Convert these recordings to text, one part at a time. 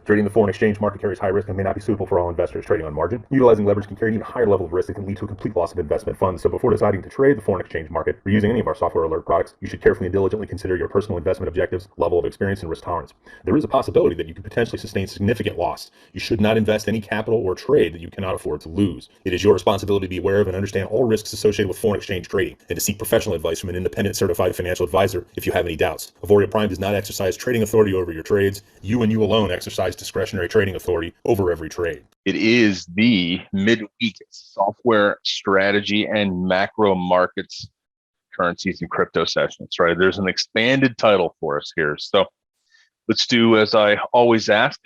Trading the foreign exchange market carries high risk and may not be suitable for all investors. Trading on margin, utilizing leverage can carry an even higher level of risk that can lead to a complete loss of investment funds. So before deciding to trade the foreign exchange market or using any of our software alert products, you should carefully and diligently consider your personal investment objectives, level of experience, and risk tolerance. There is a possibility that you could potentially sustain significant loss. You should not invest any capital or trade that you cannot afford to lose. It is your responsibility to be aware of and understand all risks associated with foreign exchange trading and to seek professional advice from an independent certified financial advisor if you have any doubts. Auvoria Prime does not exercise trading authority over your trades. You and you alone exercise discretionary trading authority over every trade. It is the Midweek software strategy and macro markets, currencies, and crypto sessions, right? There's an expanded title for us here. So let's do as I always ask.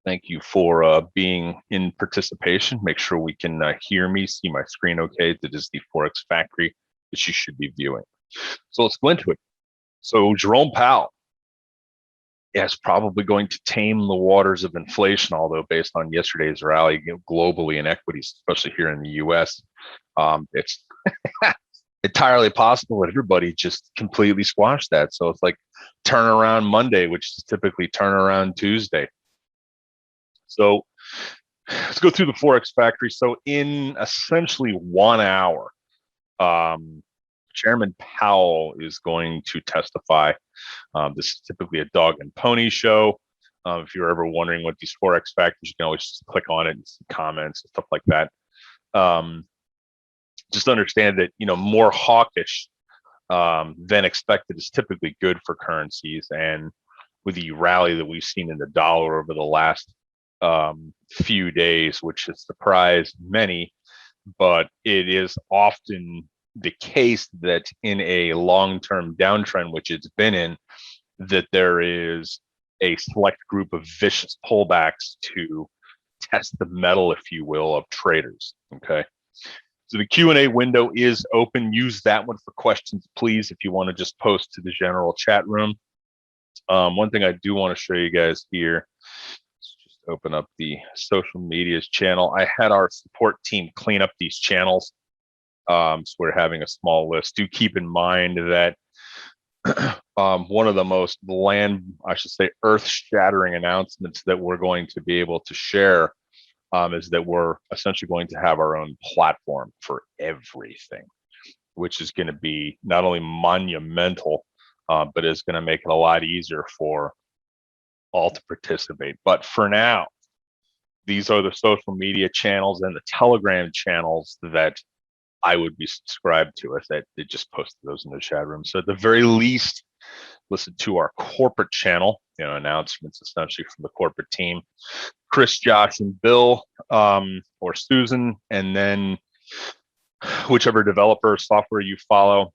Thank you for being in participation. Make sure we can hear me, see my screen okay. That is the Forex Factory that you should be viewing. So let's go into it. So Jerome Powell is probably going to tame the waters of inflation, although based on yesterday's rally globally in equities, especially here in the US, it's entirely possible that everybody just completely squashed that. So it's like turnaround Monday, which is typically turnaround Tuesday. So let's go through the Forex Factory. So in essentially 1 hour, Chairman Powell is going to testify. This is typically a dog and pony show. If you're ever wondering what these Forex factors, you can always just click on it and see comments and stuff like that. Just understand that, more hawkish than expected is typically good for currencies. And with the rally that we've seen in the dollar over the last few days, which has surprised many, but it is often the case that in a long-term downtrend, which it's been in, that there is a select group of vicious pullbacks to test the metal, if you will, of traders. Okay. So the Q&A window is open. Use that one for questions, please, if you want to just post to the general chat room. One thing I do want to show you guys here, let's just open up the social medias channel. I had our support team clean up these channels. So we're having a small list. Do keep in mind that one of the most earth-shattering announcements that we're going to be able to share is that we're essentially going to have our own platform for everything, which is going to be not only monumental, but is going to make it a lot easier for all to participate. But for now, these are the social media channels and the Telegram channels that I would be subscribed to. If that they just posted those in the chat room. So at the very least, listen to our corporate channel, announcements essentially from the corporate team, Chris, Josh, and Bill, or Susan, and then whichever developer software you follow.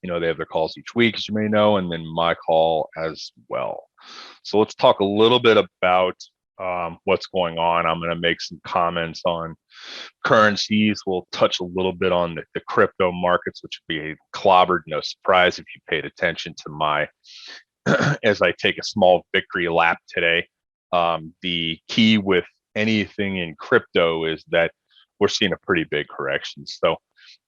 They have their calls each week, as you may know, and then my call as well. So let's talk a little bit about what's going on. I'm going to make some comments on currencies. We'll touch a little bit on the crypto markets, which would be clobbered, no surprise if you paid attention to my as I take a small victory lap today. The key with anything in crypto is that we're seeing a pretty big correction. So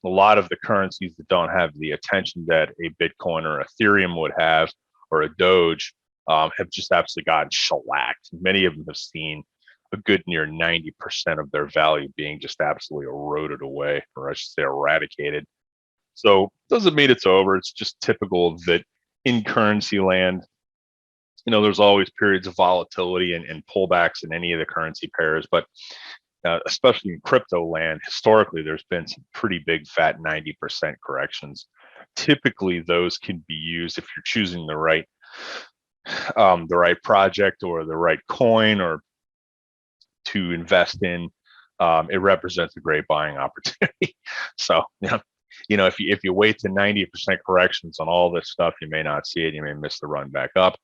a lot of the currencies that don't have the attention that a Bitcoin or Ethereum would have, or a Doge, have just absolutely gotten shellacked. Many of them have seen a good near 90% of their value being just absolutely eroded away, or I should say eradicated. So doesn't mean it's over. It's just typical that in currency land, there's always periods of volatility and pullbacks in any of the currency pairs, but especially in crypto land, historically, there's been some pretty big fat 90% corrections. Typically, those can be used if you're choosing the right project or the right coin or to invest in. It represents a great buying opportunity. So, if you wait to 90% corrections on all this stuff, you may not see it. You may miss the run back up.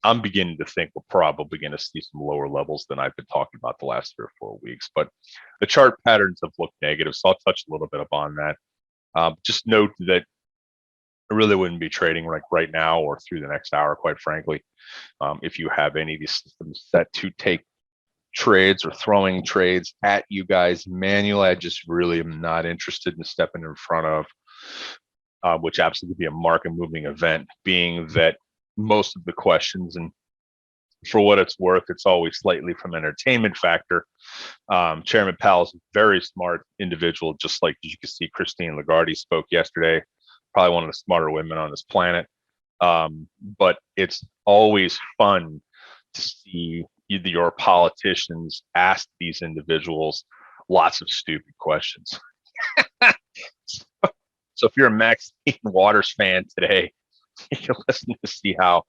I'm beginning to think we're probably going to see some lower levels than I've been talking about the last 3 or 4 weeks. But the chart patterns have looked negative, so I'll touch a little bit upon that. Just note that I really wouldn't be trading right now or through the next hour, quite frankly. If you have any of these systems set to take trades or throwing trades at you guys manually. I just really am not interested in stepping in front of, which absolutely would be a market moving event, being that most of the questions, and for what it's worth, it's always slightly from entertainment factor. Chairman Powell's a very smart individual, just like you can see Christine Lagarde spoke yesterday, probably one of the smarter women on this planet. But it's always fun to see your politicians ask these individuals lots of stupid questions. So if you're a Maxine Waters fan today, you can listen to see how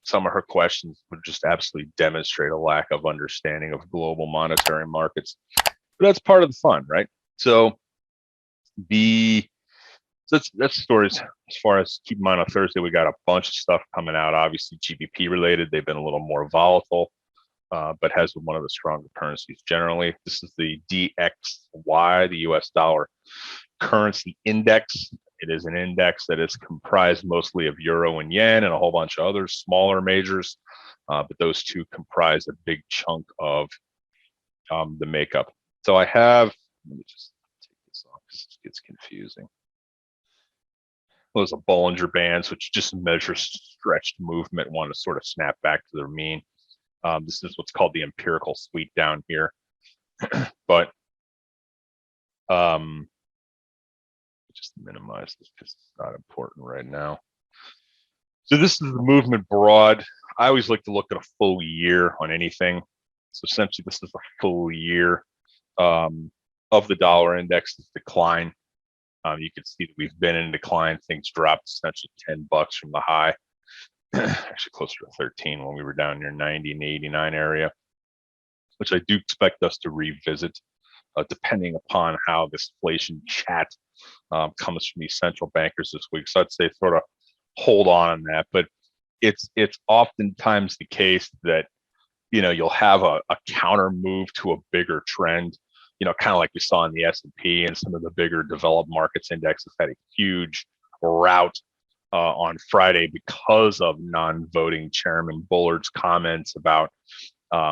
some of her questions would just absolutely demonstrate a lack of understanding of global monetary markets. But that's part of the fun, right? So that's stories. As far as, keep in mind, on Thursday we got a bunch of stuff coming out, obviously GBP related. They've been a little more volatile, but has been one of the stronger currencies generally. This is the DXY, the US dollar currency index. It is an index that is comprised mostly of euro and yen and a whole bunch of other smaller majors, but those two comprise a big chunk of the makeup. So I have, let me just take this off because it gets confusing. Those are Bollinger Bands, which just measure stretched movement, want to sort of snap back to their mean. This is what's called the empirical sweep down here. But just minimize this because it's not important right now. So this is the movement broad. I always like to look at a full year on anything. So essentially this is a full year of the dollar index's decline. You can see that we've been in decline. Things dropped essentially $10 from the high, actually closer to 13 when we were down near 90 and 89 area, which I do expect us to revisit depending upon how this inflation chat comes from these central bankers this week. So I'd say sort of hold on that, but it's oftentimes the case that, you know, you'll have a counter move to a bigger trend, you know, kind of like we saw in the S&P, and some of the bigger developed markets indexes had a huge rout on Friday because of non-voting Chairman Bullard's comments about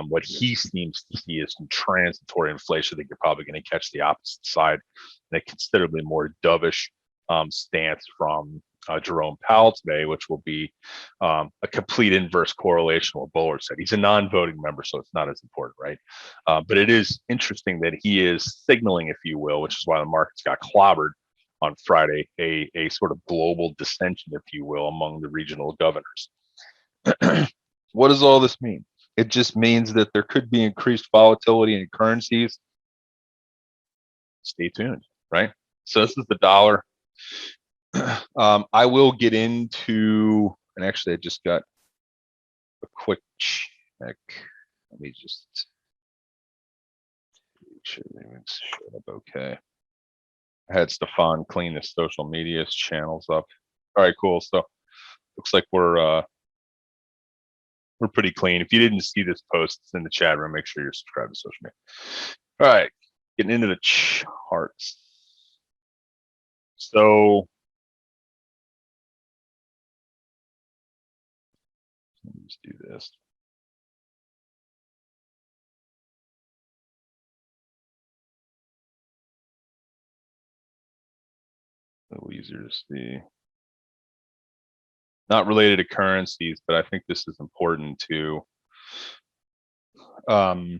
what he seems to see as some transitory inflation. I think you're probably going to catch the opposite side, and a considerably more dovish stance from Jerome Powell today, which will be a complete inverse correlation with what Bullard said. He's a non-voting member, so it's not as important, right? But it is interesting that he is signaling, if you will, which is why the markets got clobbered on Friday, a sort of global dissension, if you will, among the regional governors. What does all this mean? It just means that there could be increased volatility in currencies. Stay tuned, right? So this is the dollar. I will get into, and actually I just got a quick check. Let me just make sure everything's showed up okay. I had Stefan clean his social media channels up. All right, cool. So looks like we're pretty clean. If you didn't see this post, it's in the chat room. Make sure you're subscribed to social media. All right, getting into the charts. So let me just do this. A little easier to see. Not related to currencies, but I think this is important too. So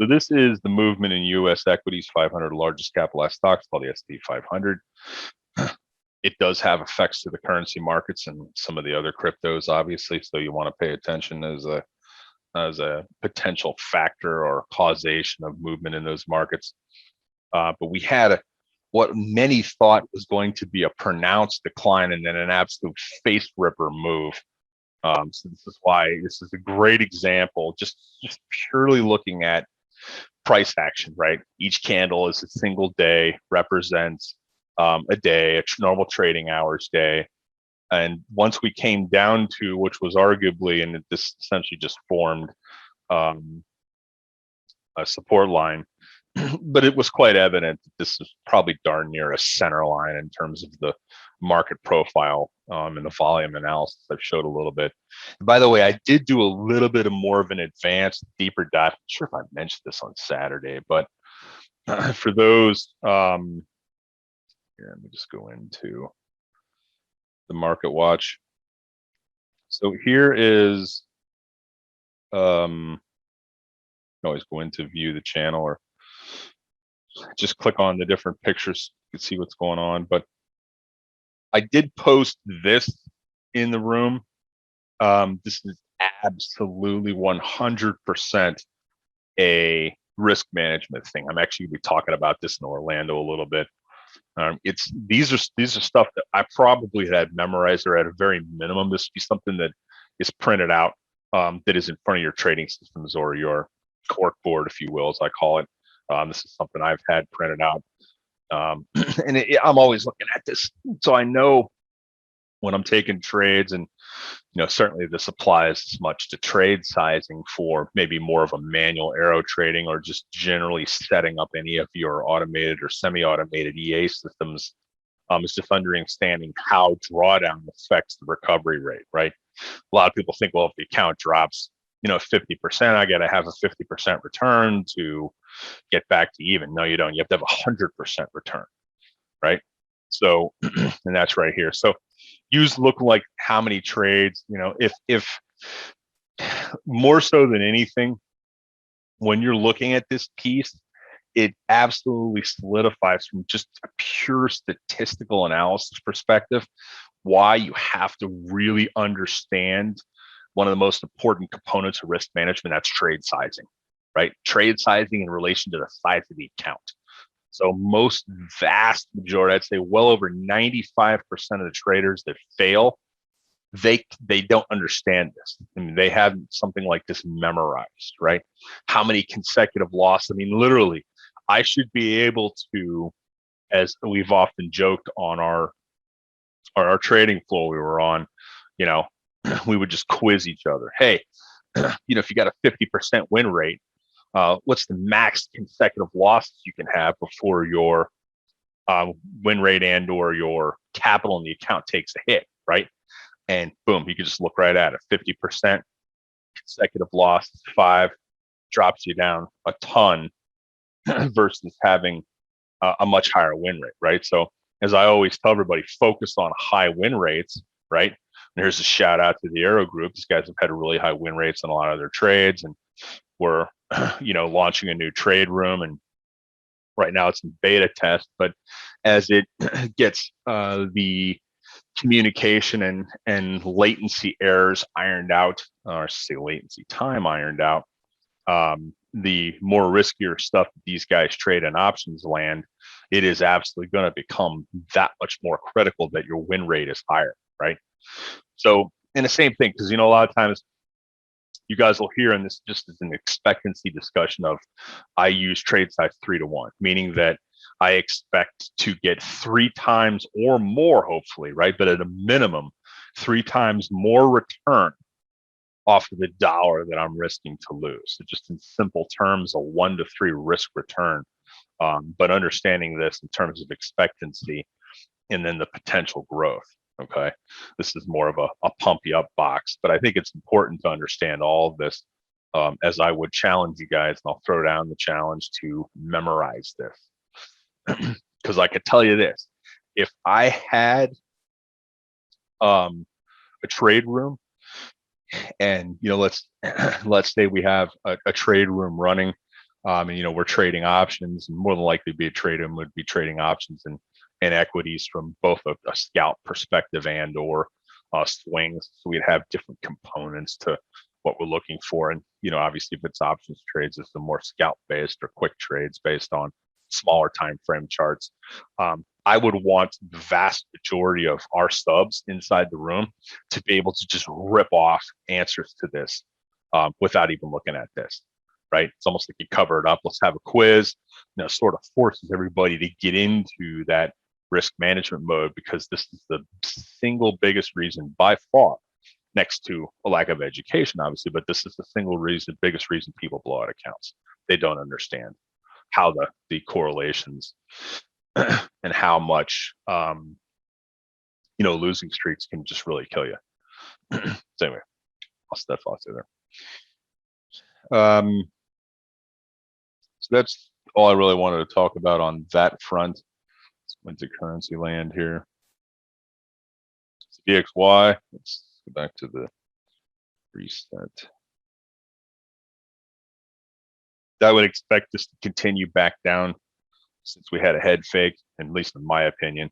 this is the movement in U.S. equities, 500 largest capitalized stocks, called the S&P 500. It does have effects to the currency markets and some of the other cryptos, obviously. So you want to pay attention as a potential factor or causation of movement in those markets. But we had what many thought was going to be a pronounced decline and then an absolute face ripper move. So this is why this is a great example, just purely looking at price action, right? Each candle is a single day, represents a day, a normal trading hours day. And once we came down to, which was arguably, and this essentially just formed a support line, but it was quite evident that this is probably darn near a center line in terms of the market profile and the volume analysis I've showed a little bit. And by the way, I did do a little bit of more of an advanced, deeper dive. I'm not sure if I mentioned this on Saturday, but for those, here, let me just go into the market watch. So here is, always go into view the channel or just click on the different pictures. You can see what's going on. But I did post this in the room. This is absolutely 100% a risk management thing. I'm actually going to be talking about this in Orlando a little bit. These are stuff that I probably had memorized, or at a very minimum, this would be something that is printed out, that is in front of your trading systems or your cork board, if you will, as I call it. This is something I've had printed out, and I'm always looking at this, so I know when I'm taking trades. And certainly this applies as much to trade sizing for maybe more of a manual arrow trading, or just generally setting up any of your automated or semi-automated EA systems. Is just understanding how drawdown affects the recovery rate, right? A lot of people think, well, if the account drops, 50%, I got to have a 50% return to get back to even. No, you don't. You have to have a 100% return, right? So, and that's right here. So, use look like how many trades. If more so than anything, when you're looking at this piece, it absolutely solidifies from just a pure statistical analysis perspective why you have to really understand one of the most important components of risk management. That's trade sizing, right? Trade sizing in relation to the size of the account. So most vast majority, I'd say well over 95% of the traders that fail, they don't understand this. I mean, they have something like this memorized, right? How many consecutive losses? I mean, literally, I should be able to, as we've often joked on our trading floor we were on, we would just quiz each other. Hey, if you got a 50% win rate, what's the max consecutive losses you can have before your win rate and or your capital in the account takes a hit, right? And boom, you can just look right at it. 50% consecutive loss, 5 drops you down a ton versus having a much higher win rate, right? So as I always tell everybody, focus on high win rates, right? And here's a shout out to the Aero Group. These guys have had really high win rates on a lot of their trades, and we're launching a new trade room, and right now it's in beta test. But as it gets the communication and latency errors ironed out, or I should say latency time ironed out, the more riskier stuff that these guys trade in options land, it is absolutely going to become that much more critical that your win rate is higher, right? So, and the same thing, because a lot of times you guys will hear, and this just is an expectancy discussion of, I use trade size 3-to-1, meaning that I expect to get 3 times or more, hopefully, right? But at a minimum, 3 times more return off of the dollar that I'm risking to lose. So just in simple terms, a 1 to 3 risk return. But understanding this in terms of expectancy and then the potential growth. Okay, this is more of a pump you up box, but I think it's important to understand all of this, as I would challenge you guys, and I'll throw down the challenge to memorize this. Because I could tell you this, if I had a trade room, and let's say we have a trade room running, and we're trading options, and more than likely be a trade room would be trading options and equities from both a scalp perspective and or swings. So we'd have different components to what we're looking for. And obviously if it's options trades, it's the more scalp based or quick trades based on smaller time frame charts. I would want the vast majority of our subs inside the room to be able to just rip off answers to this without even looking at this, right? It's almost like you cover it up. Let's have a quiz, sort of forces everybody to get into that risk management mode, because this is the single biggest reason by far, next to a lack of education, obviously, but this is the biggest reason people blow out accounts. They don't understand how the correlations and how much losing streaks can just really kill you. So anyway, I'll step off there. So that's all I really wanted to talk about on that front. Let's go into currency land here. So DXY, let's go back to the reset. I would expect this to continue back down since we had a head fake, at least in my opinion,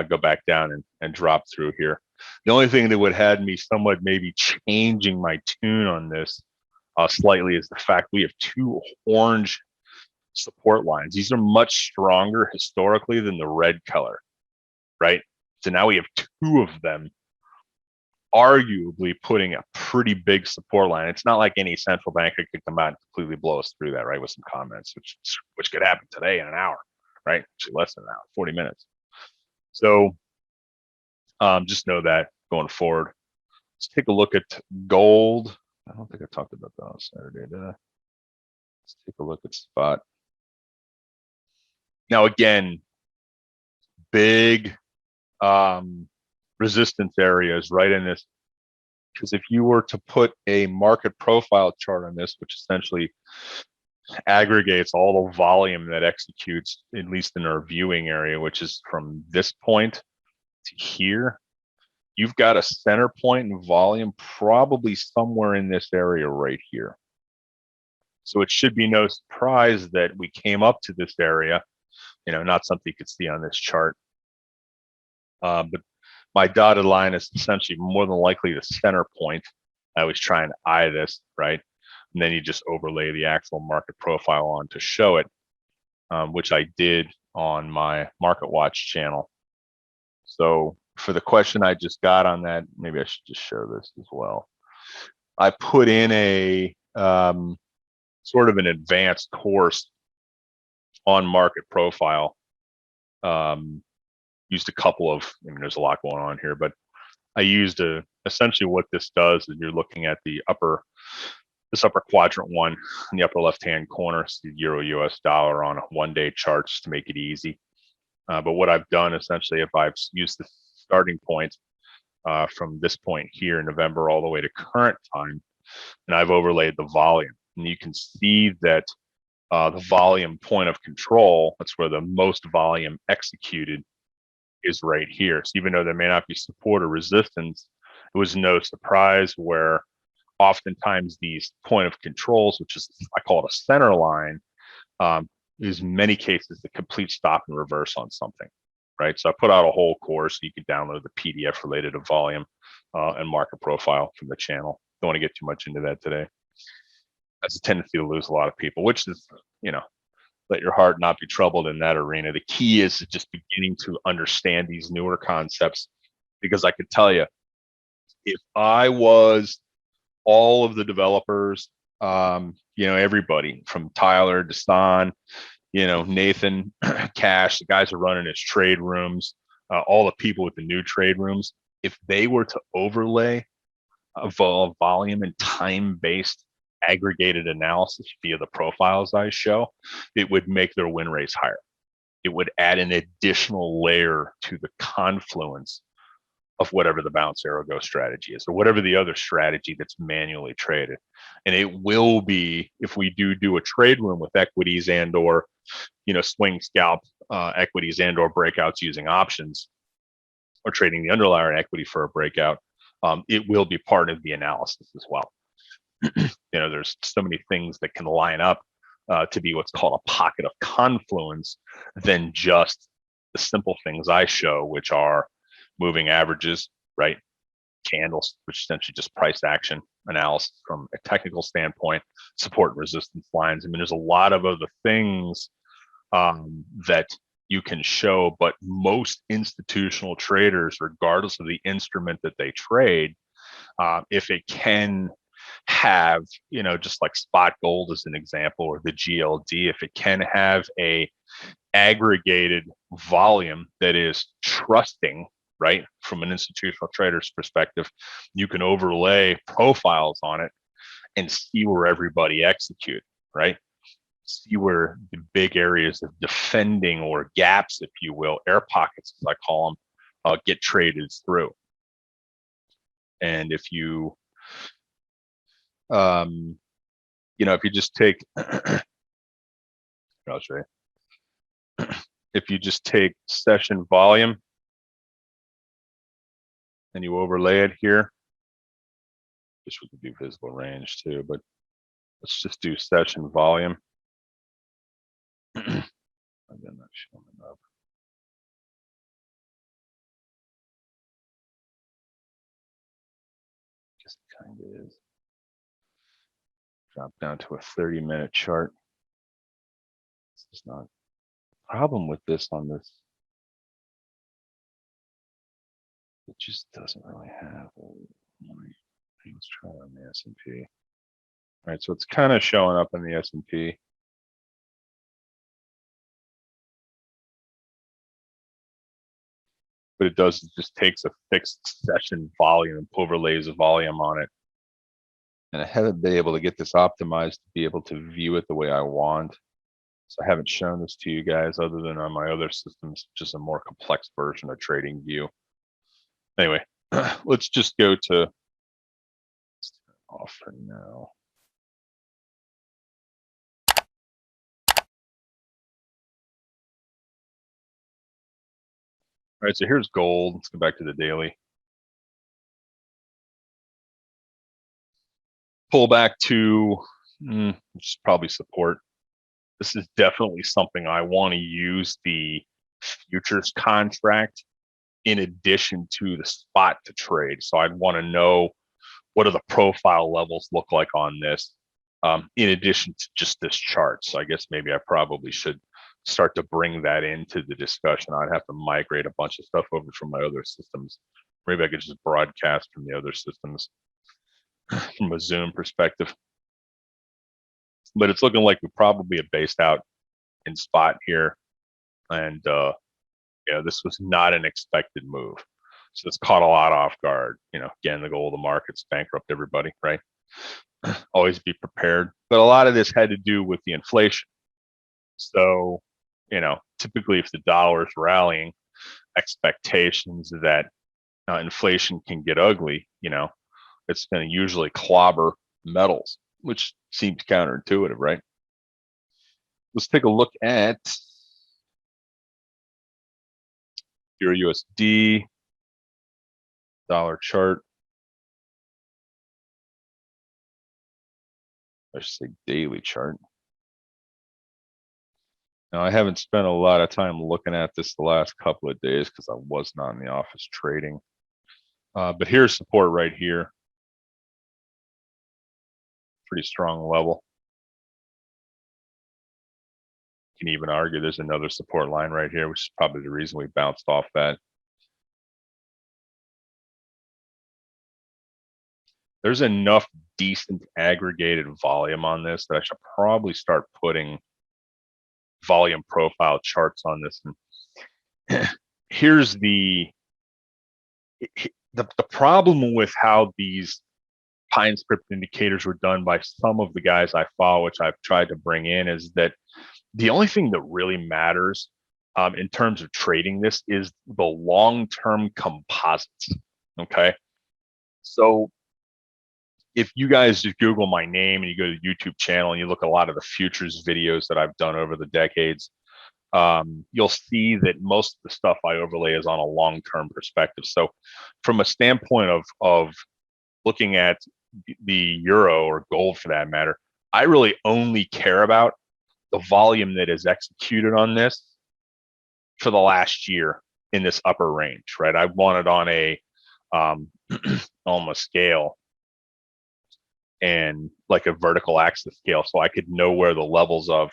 go back down and drop through here. The only thing that would have me somewhat maybe changing my tune on this slightly is the fact we have two orange support lines. These are much stronger historically than the red color, right? So now we have two of them arguably putting a pretty big support line. It's not like any central banker could come out and completely blow us through that, right? With some comments, which could happen today in an hour, right? Actually less than an hour, 40 minutes. So just know that going forward. Let's take a look at gold. I don't think I talked about that on Saturday, did I? Let's take a look at spot. Now, again, big resistance areas right in this, because if you were to put a market profile chart on this, which essentially aggregates all the volume that executes, at least in our viewing area, which is from this point to here, you've got a center point in volume probably somewhere in this area right here. So it should be no surprise that we came up to this area, not something you could see on this chart. But my dotted line is essentially more than likely the center point. I was trying to eye this, right? And then you just overlay the actual market profile on to show it, which I did on my Market Watch channel. So for the question I just got on that, maybe I should just share this as well. I put in a sort of an advanced course on market profile. Used a couple of, there's a lot going on here, but I used essentially what this does is you're looking at this upper quadrant one in the upper left-hand corner, it's the Euro US dollar on a one-day chart just to make it easy. But what I've done essentially, if I've used the starting point from this point here in November all the way to current time, and I've overlaid the volume, and you can see that the volume point of control, that's where the most volume executed, is right here. So even though there may not be support or resistance, it was no surprise where oftentimes these point of controls, which is, I call it a center line, is in many cases the complete stop and reverse on something, right? So I put out a whole course. You can download the PDF related to volume and market profile from the channel. Don't want to get too much into that today. That's a tendency to lose a lot of people, which is, let your heart not be troubled in that arena. The key is just beginning to understand these newer concepts, because I could tell you, if I was all of the developers, everybody from Tyler, Destan, Nathan, Cash, the guys who are running his trade rooms, all the people with the new trade rooms, if they were to overlay a volume and time-based aggregated analysis via the profiles I show, it would make their win rates higher. It would add an additional layer to the confluence of whatever the bounce arrow go strategy is, or whatever the other strategy that's manually traded. And it will be, if we do a trade room with equities and or swing scalp equities and or breakouts using options, or trading the underlying equity for a breakout, it will be part of the analysis as well. There's so many things that can line up to be what's called a pocket of confluence than just the simple things I show, which are moving averages, right? Candles, which essentially just price action analysis from a technical standpoint, support and resistance lines. There's a lot of other things that you can show, but most institutional traders, regardless of the instrument that they trade, if it can have, just like spot gold as an example, or the GLD, if it can have a aggregated volume that is trusting, right, from an institutional trader's perspective, you can overlay profiles on it and see where everybody execute, right? See where the big areas of defending, or gaps, if you will, air pockets, as I call them, get traded through. And if you, if you just take, I'll show you. If you just take session volume and you overlay it here, guess we could do visible range too, but let's just do session volume. Again, not showing up. Just kind of is. Drop down to a 30-minute chart. This is not a problem with this on this. It just doesn't really have a, let's try on the S&P. All right, so it's kind of showing up in the S&P. But it does, it just takes a fixed session volume and overlays a volume on it. And I haven't been able to get this optimized to be able to view it the way I want. So I haven't shown this to you guys other than on my other systems, just a more complex version of Trading View. Anyway, let's just go to, let's turn it off for now. All right, so here's gold. Let's go back to the daily. Pull back to, which is probably support. This is definitely something I want to use the futures contract in addition to the spot to trade. So I'd want to know what do the profile levels look like on this, in addition to just this chart. So I guess maybe I probably should start to bring that into the discussion. I'd have to migrate a bunch of stuff over from my other systems. Maybe I could just broadcast from the other systems from a Zoom perspective. But it's looking like we probably have based out in spot here. And yeah, this was not an expected move. So it's caught a lot off guard. Again, the goal of the market's bankrupt everybody, right? Always be prepared. But a lot of this had to do with the inflation. So, typically if the dollar is rallying, expectations that inflation can get ugly, it's going to usually clobber metals, which seems counterintuitive, right? Let's take a look at Euro USD dollar chart. I should say daily chart. Now, I haven't spent a lot of time looking at this the last couple of days because I was not in the office trading. But here's support right here. Pretty strong level. You can even argue there's another support line right here, which is probably the reason we bounced off that. There's enough decent aggregated volume on this that I should probably start putting volume profile charts on this. And here's the problem with how these pine script indicators were done by some of the guys I follow, which I've tried to bring in, is that the only thing that really matters in terms of trading this is the long-term composites. Okay, so if you guys just Google my name and you go to the YouTube channel and you look at a lot of the futures videos that I've done over the decades, you'll see that most of the stuff I overlay is on a long-term perspective. So from a standpoint of looking at the euro or gold for that matter, I really only care about the volume that is executed on this for the last year in this upper range, right? I want it on a on a scale and like a vertical axis scale, so I could know where the levels of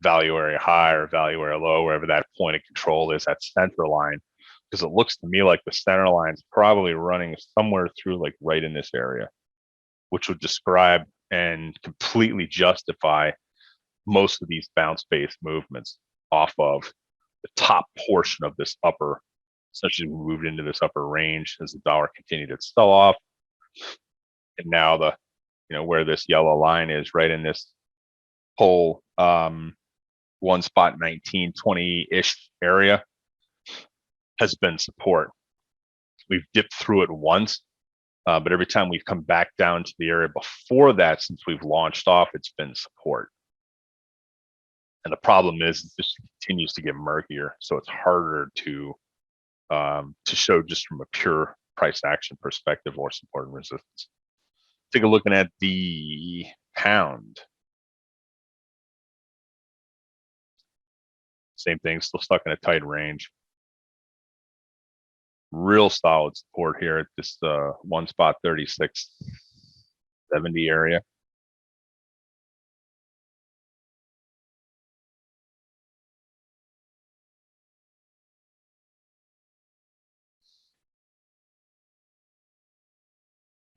value area high or value area low, wherever that point of control is, that center line, because it looks to me like the center line is probably running somewhere through like right in this area, which would describe and completely justify most of these bounce-based movements off of the top portion of this upper, essentially we moved into this upper range as the dollar continued its sell-off. And now the, where this yellow line is right in this whole 1 spot 1920-ish area has been support. We've dipped through it once, but every time we've come back down to the area before that, since we've launched off, it's been support. And the problem is it just continues to get murkier, so it's harder to show just from a pure price action perspective or support and resistance. Take a look at the pound. Same thing, still stuck in a tight range. Real solid support here at this one spot 36.70 area.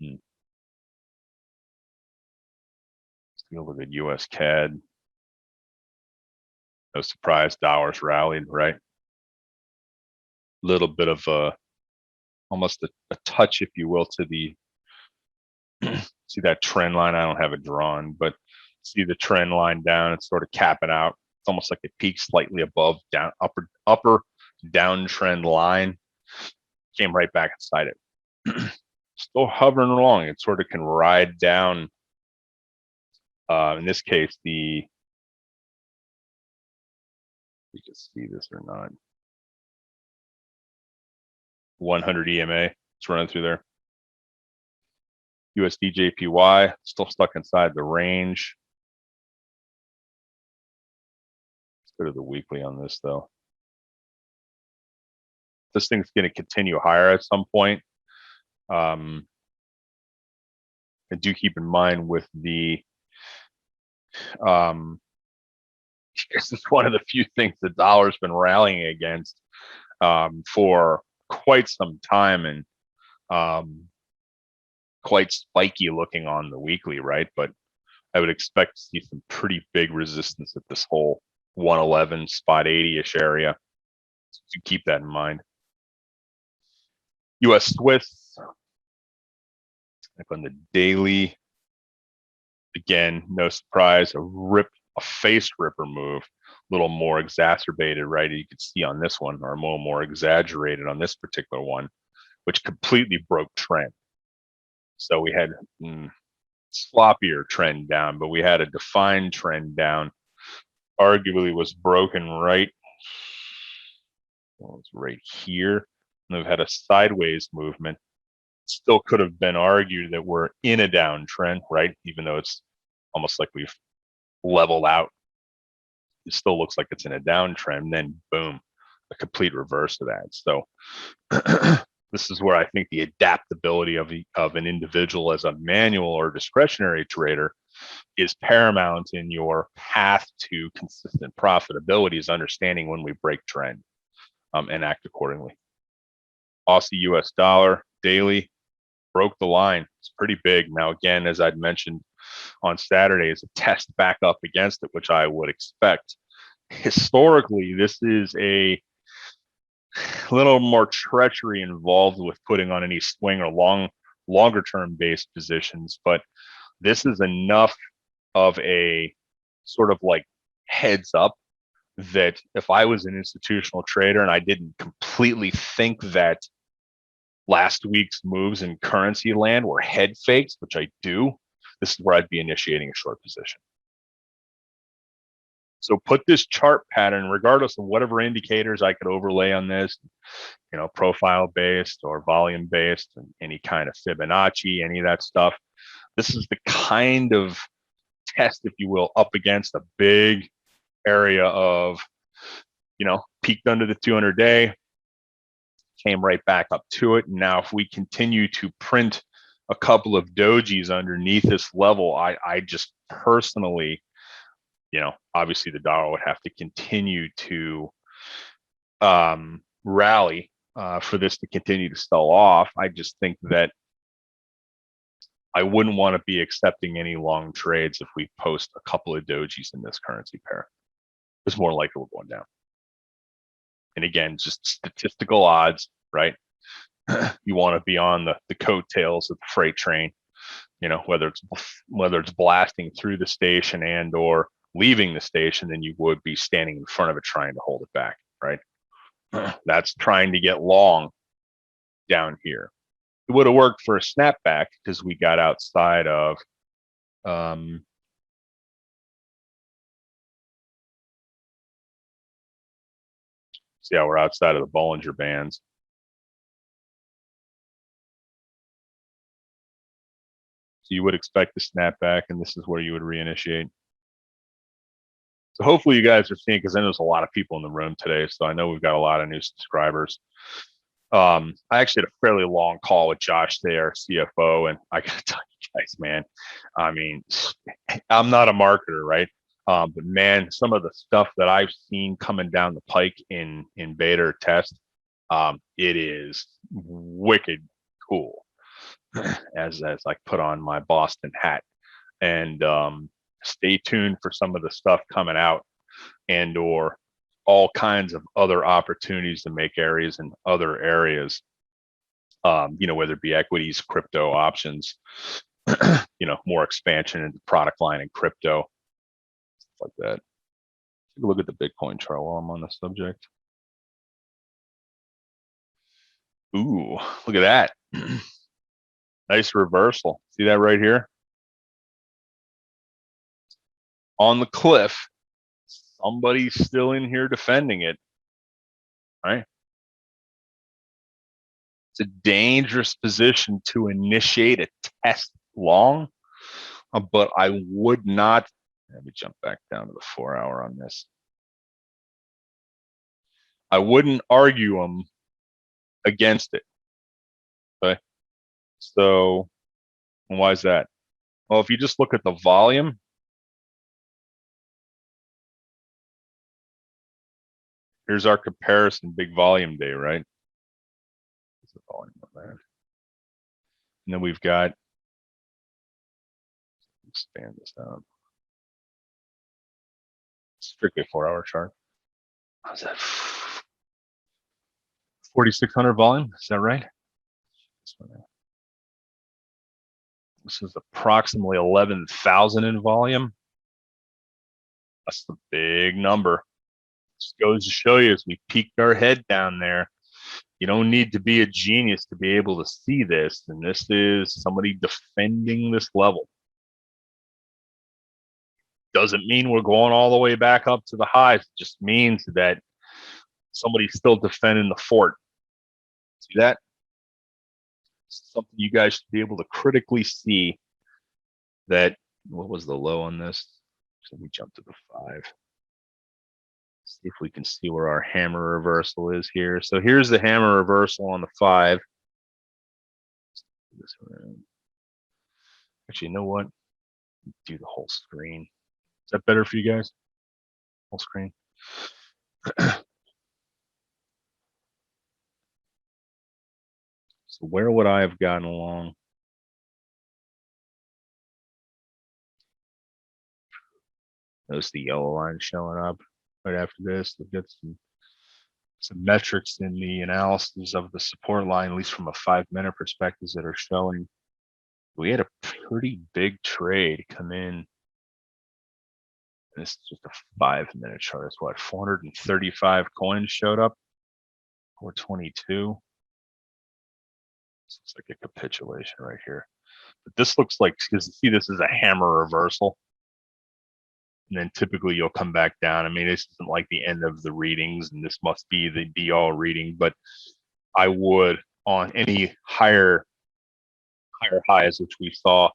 Let's take a look at US CAD. No surprise, dollars rallied, right? Little bit of almost a touch, if you will, to the see that trend line. I don't have it drawn, but see the trend line down. It's sort of capping out. It's almost like it peaks slightly above down upper downtrend line. Came right back inside it. Still hovering along. It sort of can ride down. In this case, you can see this or not. 100 EMA. It's running through there. USD JPY still stuck inside the range. Let's go to the weekly on this though. This thing's going to continue higher at some point. And do keep in mind with the this is one of the few things the dollar's been rallying against for quite some time, and quite spiky looking on the weekly, right? But I would expect to see some pretty big resistance at this whole 111 spot 80-ish area. So keep that in mind. US Swiss, like on the daily, again, no surprise, a face ripper move, a little more exacerbated, right? You can see on this one, or a little more exaggerated on this particular one, which completely broke trend. So we had sloppier trend down, but we had a defined trend down. Arguably was broken right, well, it's right here. And we've had a sideways movement. Still could have been argued that we're in a downtrend, right? Even though it's almost like we've leveled out. It still looks like it's in a downtrend. Then boom, a complete reverse of that. So this is where I think the adaptability of an individual as a manual or discretionary trader is paramount in your path to consistent profitability, is understanding when we break trend and act accordingly. Aussie US dollar daily broke the line. It's pretty big. Now, again, as I'd mentioned on Saturday, is a test back up against it, which I would expect. Historically, this is a little more treachery involved with putting on any swing or longer term based positions, but this is enough of a sort of like heads up that if I was an institutional trader and I didn't completely think that last week's moves in currency land were head fakes, which I do, this is where I'd be initiating a short position. So put this chart pattern, regardless of whatever indicators I could overlay on this, profile based or volume based, and any kind of Fibonacci, any of that stuff. This is the kind of test, if you will, up against a big area of, peaked under the 200-day, came right back up to it. And now if we continue to print a couple of dojis underneath this level, I just personally, obviously the dollar would have to continue to rally for this to continue to sell off. I just think that I wouldn't want to be accepting any long trades if we post a couple of dojis in this currency pair. It's more likely we're going down. And again, just statistical odds, right? You want to be on the coattails of the freight train, whether it's blasting through the station and or leaving the station, than you would be standing in front of it trying to hold it back, right? That's trying to get long down here. It would have worked for a snapback because we got outside of see how we're outside of the Bollinger Bands. So you would expect the snapback, and this is where you would reinitiate. So hopefully you guys are seeing, because I know there's a lot of people in the room today, so I know we've got a lot of new subscribers. I actually had a fairly long call with Josh there, CFO, and I gotta tell you guys, man, I mean, I'm not a marketer, right? But man, some of the stuff that I've seen coming down the pike in beta or test, it is wicked cool. As I put on my Boston hat, and stay tuned for some of the stuff coming out, and or all kinds of other opportunities to make areas in other areas. Whether it be equities, crypto, options, more expansion into product line and crypto, stuff like that. Take a look at the Bitcoin chart while I'm on the subject. Ooh, look at that. Nice reversal. See that right here? On the cliff. Somebody's still in here defending it, right? It's a dangerous position to initiate a test long, but I would not. Let me jump back down to the 4 hour on this. I wouldn't argue them against it. Okay. So why is that? Well, if you just look at the volume, here's our comparison, big volume day, right? The volume on that. And then we've got, expand this down. Strictly 4 hour chart. How's that? 4,600 volume, is that right? This is approximately 11,000 in volume. That's the big number. Just goes to show you, as we peeked our head down there, you don't need to be a genius to be able to see this. And this is somebody defending this level. Doesn't mean we're going all the way back up to the highs. It just means that somebody's still defending the fort. See that? It's something you guys should be able to critically see. That, what was the low on this? So we jump to the 5. See if we can see where our hammer reversal is here. So here's the hammer reversal on the 5. Actually, you know what? Do the whole screen. Is that better for you guys? Whole screen. So where would I have gotten along? Notice the yellow line showing up right after this. We've got some metrics in the analysis of the support line, at least from a 5-minute perspective, that are showing we had a pretty big trade come in. This is just a 5-minute chart. It's what, 435 coins showed up? 422. This looks like a capitulation right here. But this looks like, because see, this is a hammer reversal. And then typically you'll come back down. I mean, this isn't like the end of the readings, and this must be the be-all reading, but I would, on any higher highs, which we saw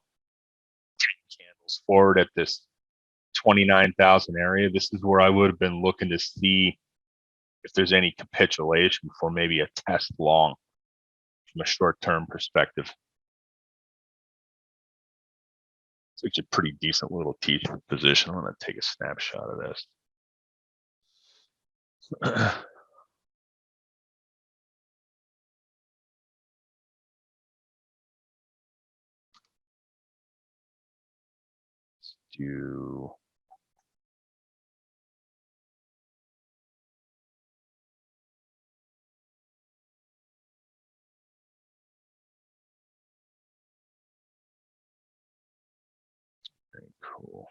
10 candles forward at this 29,000 area, this is where I would have been looking to see if there's any capitulation for maybe a test long from a short-term perspective. It's a pretty decent little T-shirt position. I'm going to take a snapshot of this. Let's do very cool.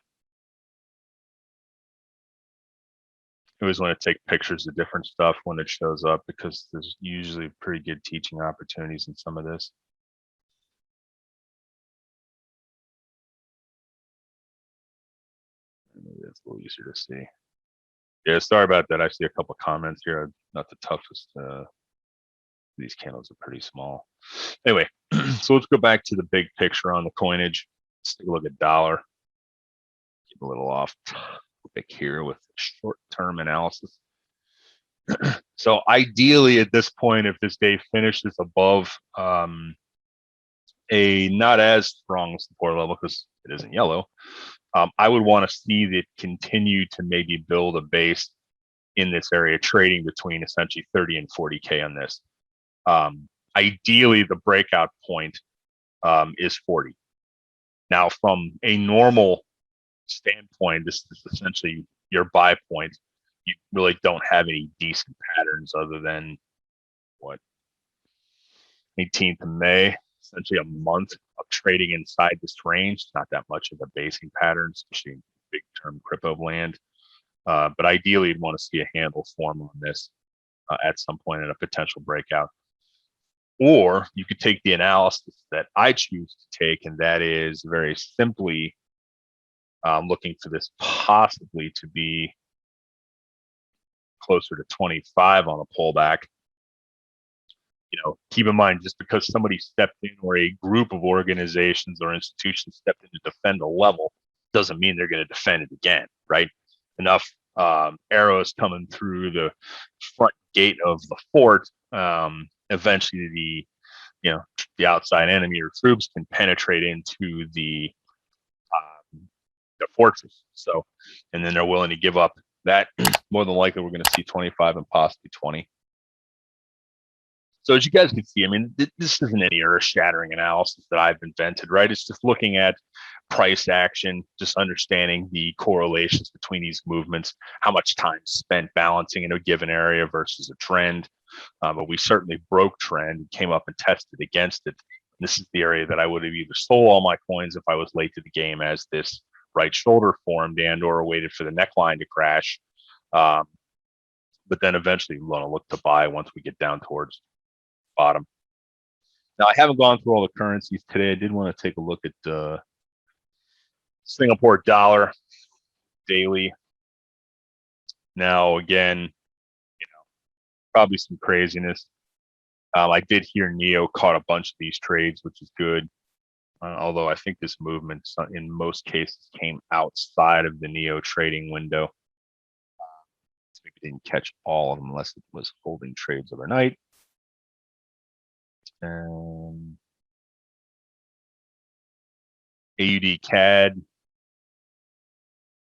always want to take pictures of different stuff when it shows up because there's usually pretty good teaching opportunities in some of this. Maybe it's a little easier to see. Yeah, sorry about that. I see a couple comments here. Not the toughest. These candles are pretty small. Anyway, so let's go back to the big picture on the coinage. Let's take a look at dollar. Keep a little off topic here with short-term analysis. So ideally at this point, if this day finishes above a not as strong support level because it isn't yellow, I would want to see it continue to maybe build a base in this area, trading between essentially 30 and 40K on this. Ideally, the breakout point is 40. Now, from a normal standpoint, this is essentially your buy point. You really don't have any decent patterns other than what 18th of May, essentially a month of trading inside this range. Not that much of a basing pattern, especially in big term crypto land. But ideally, you'd want to see a handle form on this at some point in a potential breakout. Or you could take the analysis that I choose to take, and that is very simply looking for this possibly to be closer to 25 on a pullback. You know, keep in mind, just because somebody stepped in or a group of organizations or institutions stepped in to defend a level doesn't mean they're going to defend it again, right? Enough arrows coming through the front gate of the fort, eventually the outside enemy or troops can penetrate into the fortress. So, and then they're willing to give up that. More than likely, we're going to see 25 and possibly 20. So as you guys can see, I mean, this isn't any earth-shattering analysis that I've invented, right? It's just looking at price action, just understanding the correlations between these movements, how much time spent balancing in a given area versus a trend. But we certainly broke trend, came up and tested against it. This is the area that I would have either sold all my coins if I was late to the game as this right shoulder formed and or waited for the neckline to crash. But then eventually we want to look to buy once we get down towards bottom. Now, I haven't gone through all the currencies today. I did want to take a look at Singapore dollar daily. Now, again, probably some craziness. I did hear Neo caught a bunch of these trades, which is good. Although I think this movement in most cases came outside of the Neo trading window. Maybe didn't catch all of them unless it was holding trades overnight. AUD CAD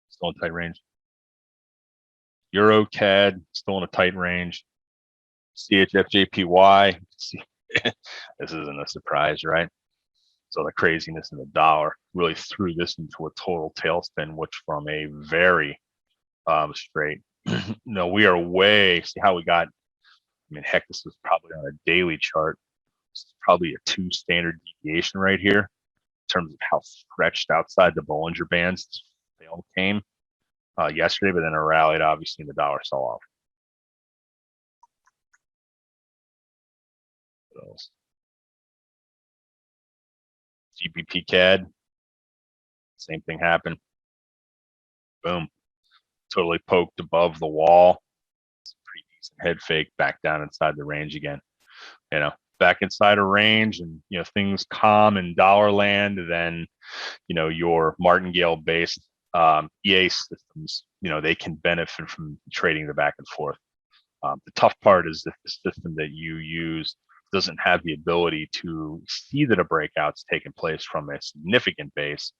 still in tight range. Euro CAD still in a tight range. CHF JPY. This isn't a surprise, right? So the craziness in the dollar really threw this into a total tailspin, which from a very straight. No, we are way. See how we got. I mean, heck, this was probably on a daily chart. This is probably a 2 standard deviation right here in terms of how stretched outside the Bollinger Bands this fail came yesterday, but then it rallied obviously in the dollar sell off. What else? GBP CAD, same thing happened. Boom, totally poked above the wall. It's a pretty decent head fake back down inside the range again. Back inside a range, and things calm in dollar land. Then your martingale based EA systems, they can benefit from trading the back and forth. The tough part is if the system that you use doesn't have the ability to see that a breakout's taken place from a significant base,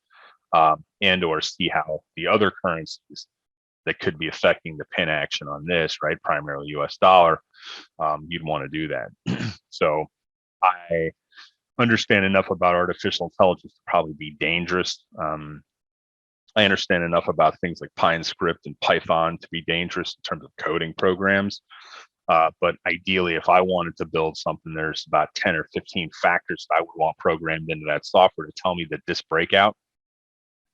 and or see how the other currencies that could be affecting the pin action on this, right, primarily US dollar, you'd want to do that. So I understand enough about artificial intelligence to probably be dangerous. I understand enough about things like PineScript and Python to be dangerous in terms of coding programs. But ideally, if I wanted to build something, there's about 10 or 15 factors that I would want programmed into that software to tell me that this breakout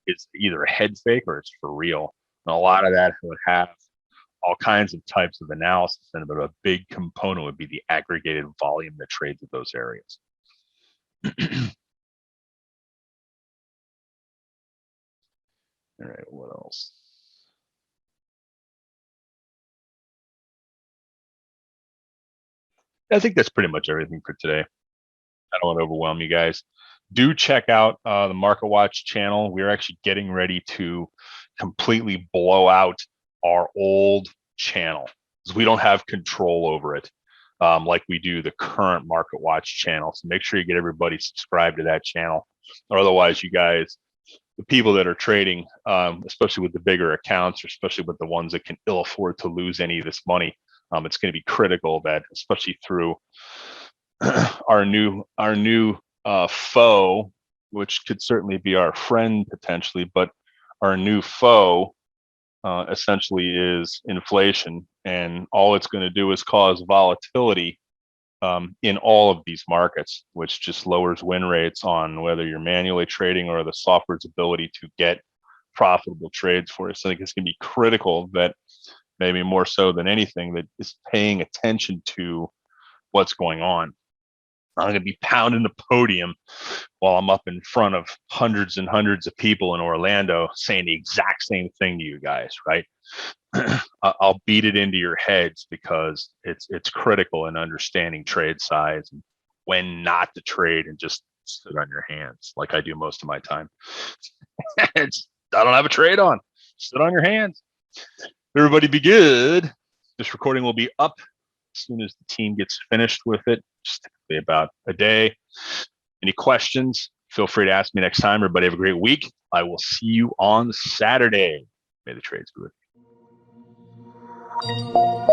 is either a head fake or it's for real. And a lot of that would have all kinds of types of analysis, and but a big component would be the aggregated volume that trades at those areas. All right, what else? I think that's pretty much everything for today. I don't want to overwhelm you guys. Do check out the Market Watch channel. We're actually getting ready to completely blow out our old channel because we don't have control over it like we do the current Market Watch channel. So make sure you get everybody subscribed to that channel, or otherwise you guys, the people that are trading, especially with the bigger accounts, or especially with the ones that can ill afford to lose any of this money, it's going to be critical that, especially through our new foe, which could certainly be our friend potentially, but our new foe essentially is inflation, and all it's going to do is cause volatility in all of these markets, which just lowers win rates on whether you're manually trading or the software's ability to get profitable trades for you. So I think it's going to be critical that, maybe more so than anything, that is paying attention to what's going on. I'm going to be pounding the podium while I'm up in front of hundreds and hundreds of people in Orlando saying the exact same thing to you guys, right? I'll beat it into your heads because it's critical in understanding trade size and when not to trade and just sit on your hands like I do most of my time. I don't have a trade on. Sit on your hands. Everybody be good. This recording will be up as soon as the team gets finished with it, just typically about a day. Any questions, feel free to ask me next time. Everybody have a great week. I will see you on Saturday. May the trades be with you.